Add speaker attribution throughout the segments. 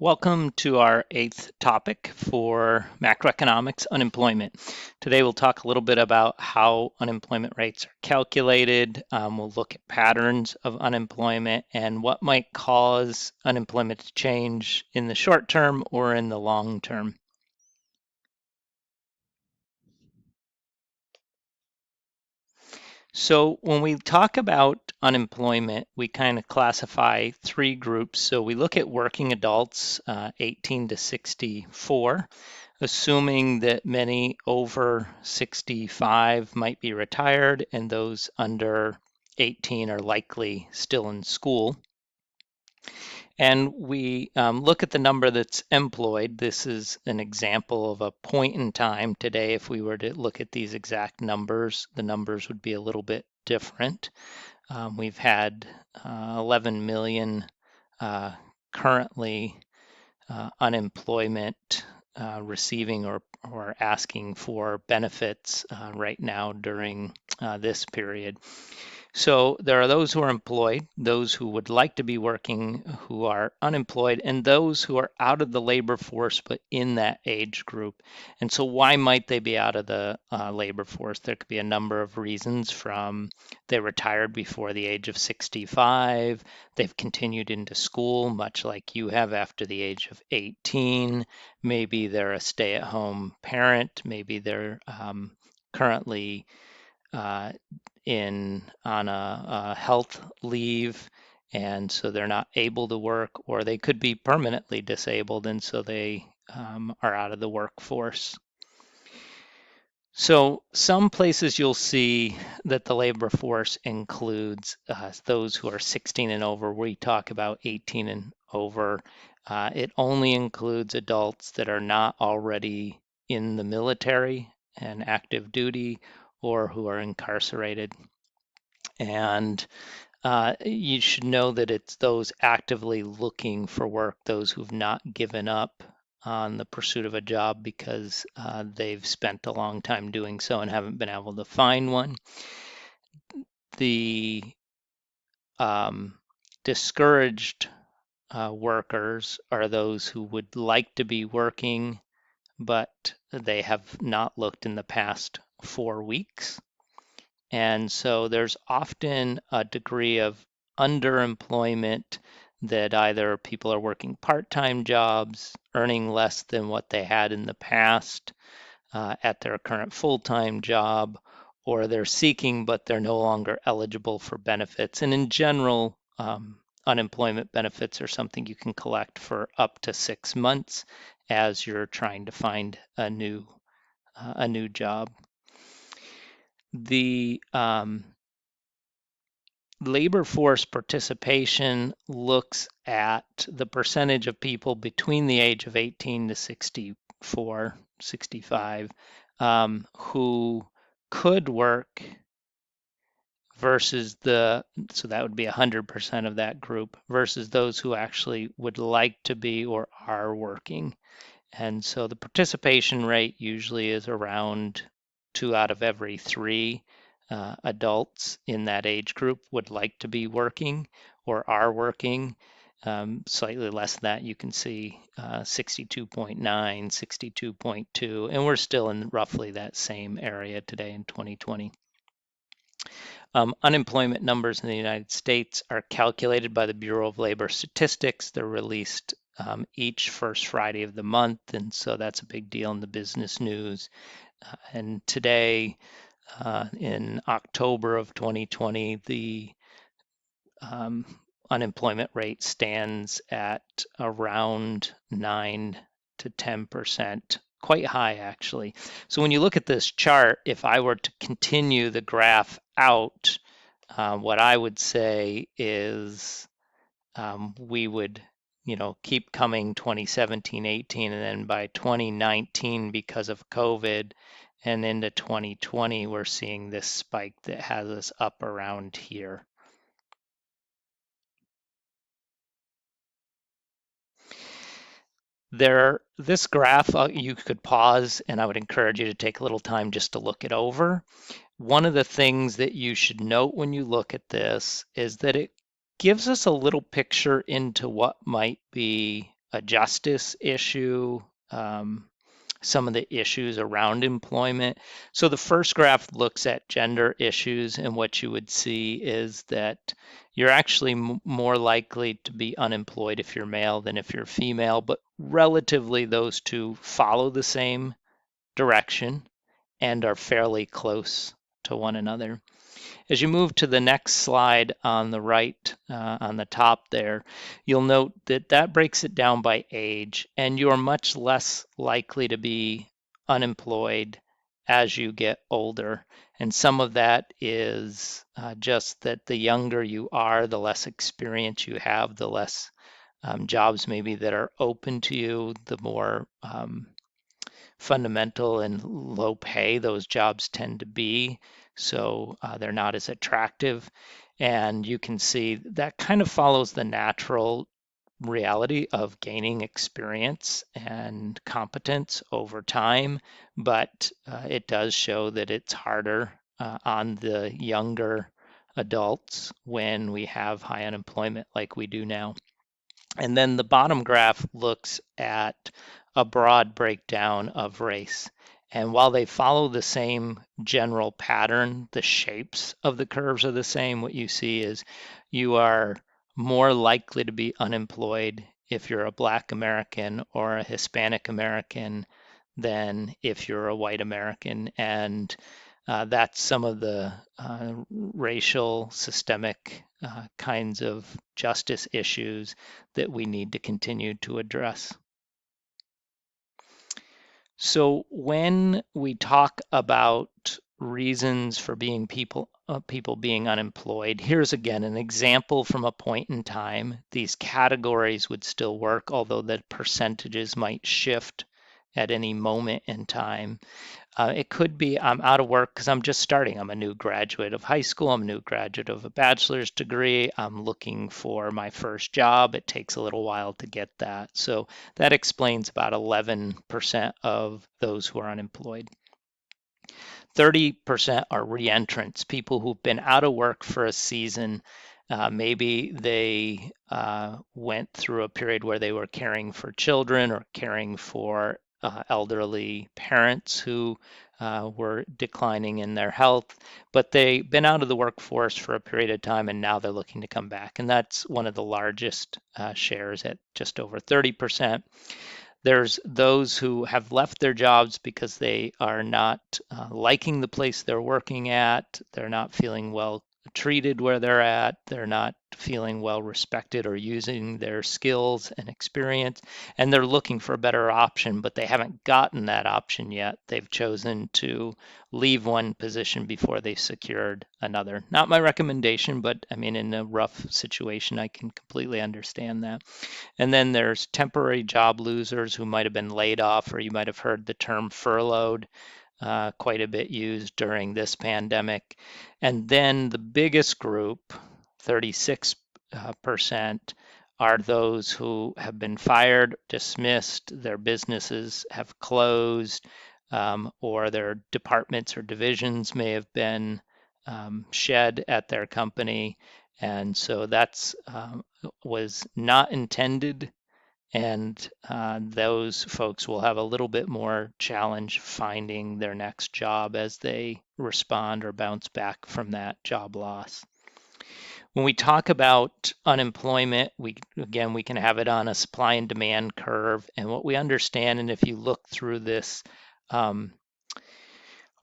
Speaker 1: Welcome to our eighth topic for macroeconomics, unemployment. Today we'll talk a little bit about how unemployment rates are calculated. We'll look at patterns of unemployment and what might cause unemployment to change in the short term or in the long term. So when we talk about unemployment, we kind of classify three groups. So we look at working adults, 18 to 64, assuming that many over 65 might be retired and those under 18 are likely still in school. And we look at the number that's employed. This is an example of a point in time today. If we were to look at these exact numbers, the numbers would be a little bit different. We've had 11 million currently unemployment receiving or asking for benefits right now during this period. So there are those who are employed, those who would like to be working, who are unemployed, and those who are out of the labor force but in that age group. And so why might they be out of the labor force? There could be a number of reasons, from they retired before the age of 65, they've continued into school, much like you have after the age of 18, maybe they're a stay-at-home parent, maybe they're currently on a health leave, and so they're not able to work, or they could be permanently disabled, and so they are out of the workforce. So some places you'll see that the labor force includes those who are 16 and over. We talk about 18 and over. It only includes adults that are not already in the military and active duty or who are incarcerated. And you should know that it's those actively looking for work, those who've not given up on the pursuit of a job because they've spent a long time doing so and haven't been able to find one. The discouraged workers are those who would like to be working, but they have not looked in the past 4 weeks. And so there's often a degree of underemployment that either people are working part-time jobs, earning less than what they had in the past at their current full-time job, or they're seeking but they're no longer eligible for benefits. And in general, unemployment benefits are something you can collect for up to 6 months as you're trying to find a new job. The labor force participation looks at the percentage of people between the age of 18 to 64, 65 who could work versus so that would be 100% of that group versus those who actually would like to be or are working. And so the participation rate usually is around 2 out of every 3 adults in that age group would like to be working or are working. Slightly less than that, you can see 62.9, 62.2, and we're still in roughly that same area today in 2020. Unemployment numbers in the United States are calculated by the Bureau of Labor Statistics. They're released each first Friday of the month, and so that's a big deal in the business news. And today, in October of 2020, the unemployment rate stands at around 9 to 10%, quite high actually. So when you look at this chart, if I were to continue the graph out, what I would say is we would keep coming 2017, 18, and then by 2019, because of COVID, and into 2020, we're seeing this spike that has us up around here. This graph, you could pause, and I would encourage you to take a little time just to look it over. One of the things that you should note when you look at this is that it gives us a little picture into what might be a justice issue, some of the issues around employment. So the first graph looks at gender issues, and what you would see is that you're actually more likely to be unemployed if you're male than if you're female, but relatively those two follow the same direction and are fairly close to one another. As you move to the next slide on the right, on the top there, you'll note that that breaks it down by age, and you're much less likely to be unemployed as you get older. And some of that is just that the younger you are, the less experience you have, the less jobs maybe that are open to you, the more fundamental and low pay those jobs tend to be. So they're not as attractive. And you can see that kind of follows the natural reality of gaining experience and competence over time. But it does show that it's harder on the younger adults when we have high unemployment like we do now. And then the bottom graph looks at a broad breakdown of race. And while they follow the same general pattern, the shapes of the curves are the same. What you see is you are more likely to be unemployed if you're a Black American or a Hispanic American than if you're a white American. And that's some of the racial systemic kinds of justice issues that we need to continue to address. So when we talk about reasons for being people being unemployed, here's again an example from a point in time. These categories would still work, although the percentages might shift at any moment in time. It could be I'm out of work because I'm just starting. I'm a new graduate of high school. I'm a new graduate of a bachelor's degree. I'm looking for my first job. It takes a little while to get that. So that explains about 11% of those who are unemployed. 30% are reentrants, people who've been out of work for a season. Maybe they went through a period where they were caring for children or caring for elderly parents who were declining in their health, but they've been out of the workforce for a period of time and now they're looking to come back. And that's one of the largest shares at just over 30%. There's those who have left their jobs because they are not liking the place they're working at. They're not feeling well treated where they're at. They're not feeling well respected or using their skills and experience. And they're looking for a better option, but they haven't gotten that option yet. They've chosen to leave one position before they secured another. Not my recommendation, but I mean, in a rough situation, I can completely understand that. And then there's temporary job losers who might have been laid off, or you might have heard the term furloughed, quite a bit used during this pandemic. And then the biggest group, 36%, are those who have been fired, dismissed, their businesses have closed, or their departments or divisions may have been shed at their company. And so that's was not intended, and those folks will have a little bit more challenge finding their next job as they respond or bounce back from that job loss. When we talk about unemployment, we can have it on a supply and demand curve. And what we understand, and if you look through this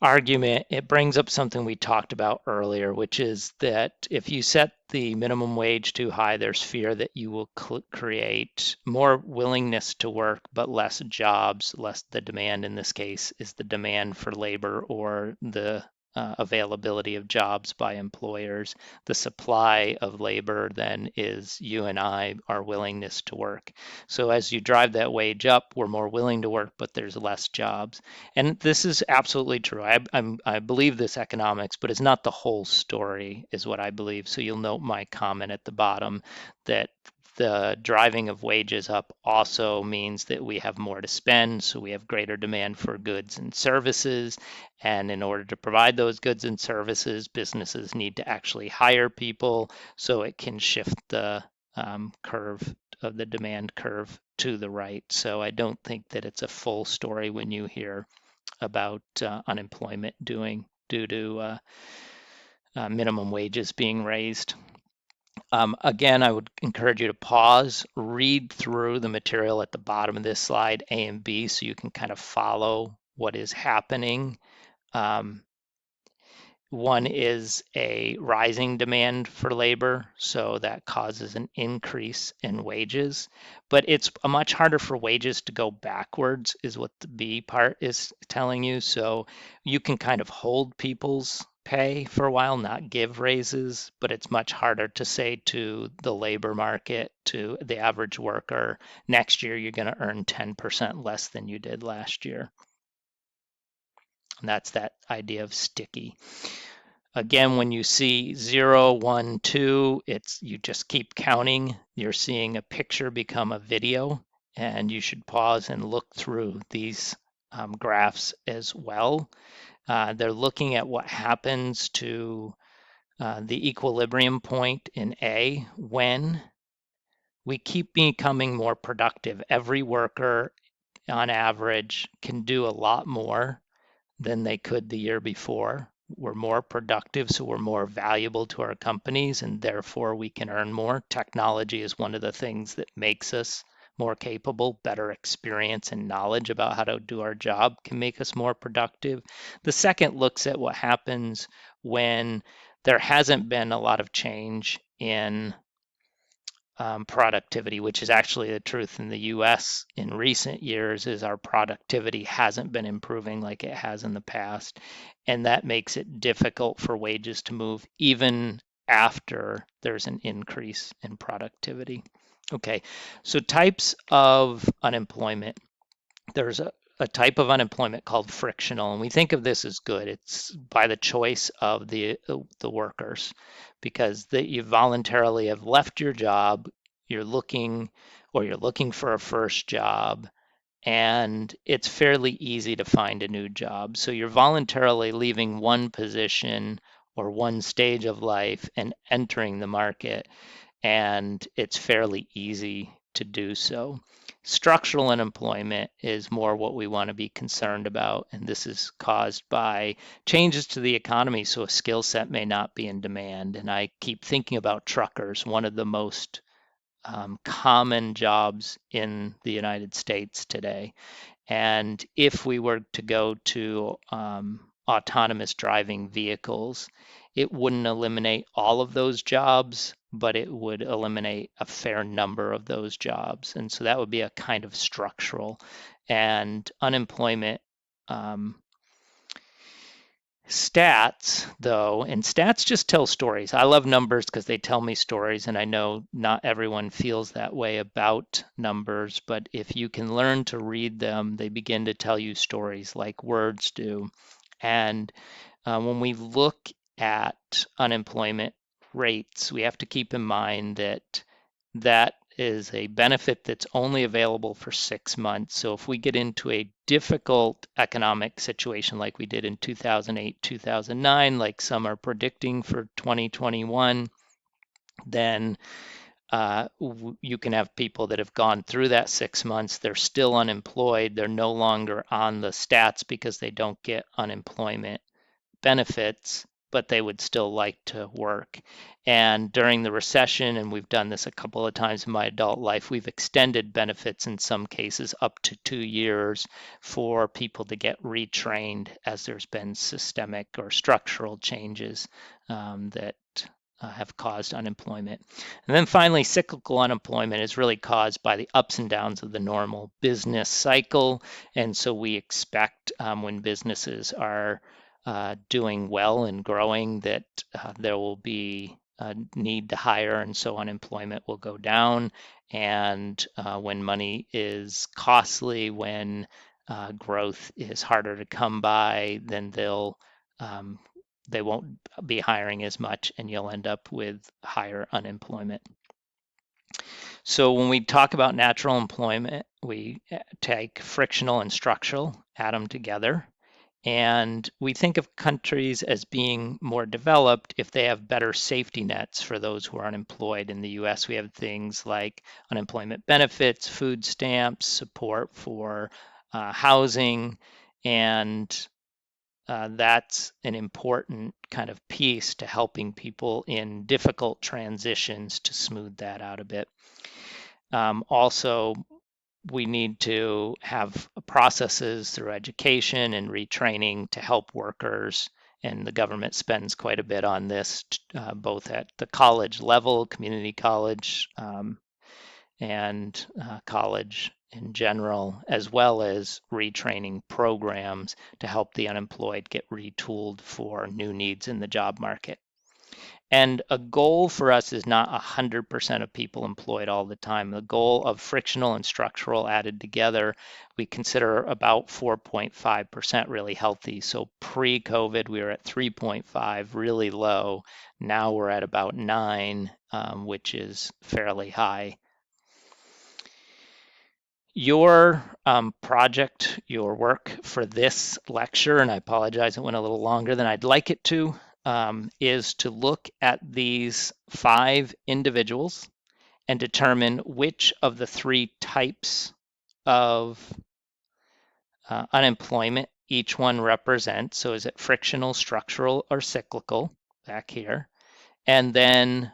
Speaker 1: argument, it brings up something we talked about earlier, which is that if you set the minimum wage too high, there's fear that you will create more willingness to work, but less jobs, less the demand in this case is the demand for labor or the availability of jobs by employers. The supply of labor then is you and I, our willingness to work. So as you drive that wage up, we're more willing to work, but there's less jobs. And this is absolutely true. I believe this economics, but it's not the whole story, is what I believe. So you'll note my comment at the bottom that the driving of wages up also means that we have more to spend, so we have greater demand for goods and services. And in order to provide those goods and services, businesses need to actually hire people, so it can shift the curve of the demand curve to the right. So I don't think that it's a full story when you hear about unemployment due to minimum wages being raised. Again, I would encourage you to pause, read through the material at the bottom of this slide, A and B, so you can kind of follow what is happening. Um, One is a rising demand for labor, so that causes an increase in wages. But it's much harder for wages to go backwards, is what the B part is telling you. So you can kind of hold people's pay for a while, not give raises, but it's much harder to say to the labor market, to the average worker, next year you're going to earn 10% less than you did last year. And that's that idea of sticky. Again, when you see 0, 1, 2, you just keep counting. You're seeing a picture become a video, and you should pause and look through these graphs as well. They're looking at what happens to the equilibrium point in A when we keep becoming more productive. Every worker, on average, can do a lot more than they could the year before. We're more productive, so we're more valuable to our companies, and therefore we can earn more. Technology is one of the things that makes us more capable. Better experience and knowledge about how to do our job can make us more productive. The second looks at what happens when there hasn't been a lot of change in productivity, which is actually the truth in the US in recent years, is our productivity hasn't been improving like it has in the past. And that makes it difficult for wages to move even after there's an increase in productivity. Okay, so types of unemployment. There's a type of unemployment called frictional, and we think of this as good. It's by the choice of the workers, because you voluntarily have left your job, you're looking for a first job, and it's fairly easy to find a new job. So you're voluntarily leaving one position or one stage of life and entering the market, and it's fairly easy to do so. Structural unemployment is more what we want to be concerned about, and this is caused by changes to the economy, so a skill set may not be in demand. And I keep thinking about truckers, one of the most common jobs in the United States today. And if we were to go to autonomous driving vehicles, it wouldn't eliminate all of those jobs, but it would eliminate a fair number of those jobs. And so that would be a kind of structural. And unemployment stats, though, and stats just tell stories. I love numbers because they tell me stories, and I know not everyone feels that way about numbers, but if you can learn to read them, they begin to tell you stories like words do. And when we look at unemployment rates, we have to keep in mind that that is a benefit that's only available for 6 months. So if we get into a difficult economic situation like we did in 2008, 2009, like some are predicting for 2021, then you can have people that have gone through that 6 months, they're still unemployed, they're no longer on the stats because they don't get unemployment benefits, but they would still like to work. And during the recession, and we've done this a couple of times in my adult life, we've extended benefits in some cases up to 2 years for people to get retrained as there's been systemic or structural changes that have caused unemployment. And then finally, cyclical unemployment is really caused by the ups and downs of the normal business cycle. And so we expect when businesses are doing well and growing that there will be a need to hire, and so unemployment will go down. And when money is costly, when growth is harder to come by, then they won't be hiring as much, and you'll end up with higher unemployment. So when we talk about natural employment, we take frictional and structural, add them together, And we think of countries as being more developed if they have better safety nets for those who are unemployed. In the US, we have things like unemployment benefits, food stamps, support for housing, and that's an important kind of piece to helping people in difficult transitions to smooth that out a bit. Also, we need to have processes through education and retraining to help workers. And the government spends quite a bit on this, both at the college level, community college, and college in general, as well as retraining programs to help the unemployed get retooled for new needs in the job market. And a goal for us is not 100% of people employed all the time. The goal of frictional and structural added together, we consider about 4.5% really healthy. So pre-COVID, we were at 3.5, really low. Now we're at about 9, which is fairly high. Your project, your work for this lecture, and I apologize, it went a little longer than I'd like it to, is to look at these 5 individuals and determine which of the 3 types of unemployment each one represents. So is it frictional, structural, or cyclical back here? And then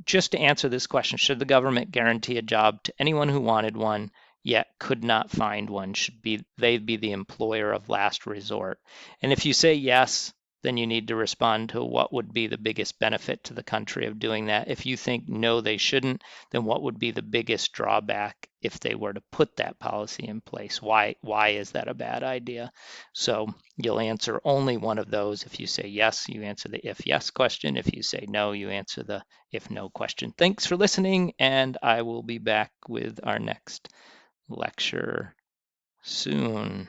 Speaker 1: just to answer this question, should the government guarantee a job to anyone who wanted one yet could not find one? Should they be the employer of last resort? And if you say yes, then you need to respond to what would be the biggest benefit to the country of doing that. If you think no, they shouldn't, then what would be the biggest drawback if they were to put that policy in place? Why is that a bad idea? So you'll answer only one of those. If you say yes, you answer the if yes question. If you say no, you answer the if no question. Thanks for listening, and I will be back with our next lecture soon.